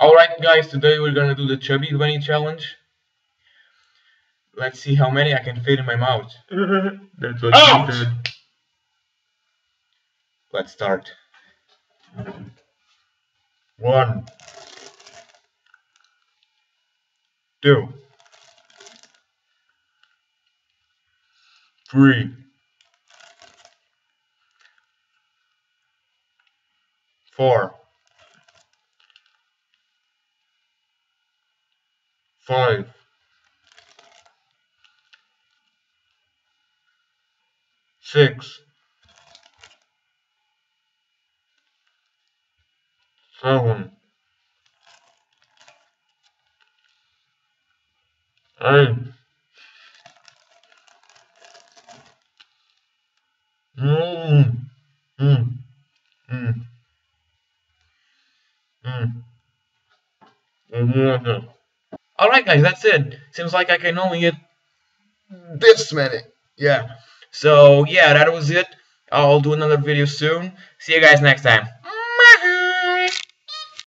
Alright guys, today we're gonna do the Chubby Bunny challenge. Let's see how many I can fit in my mouth. That's what she said. Let's start. 1, 2, 3, 4, 5, 6, 7, 8, 9, 11. Alright guys, that's it. Seems like I can only get this many. Yeah. So yeah, that was it. I'll do another video soon. See you guys next time.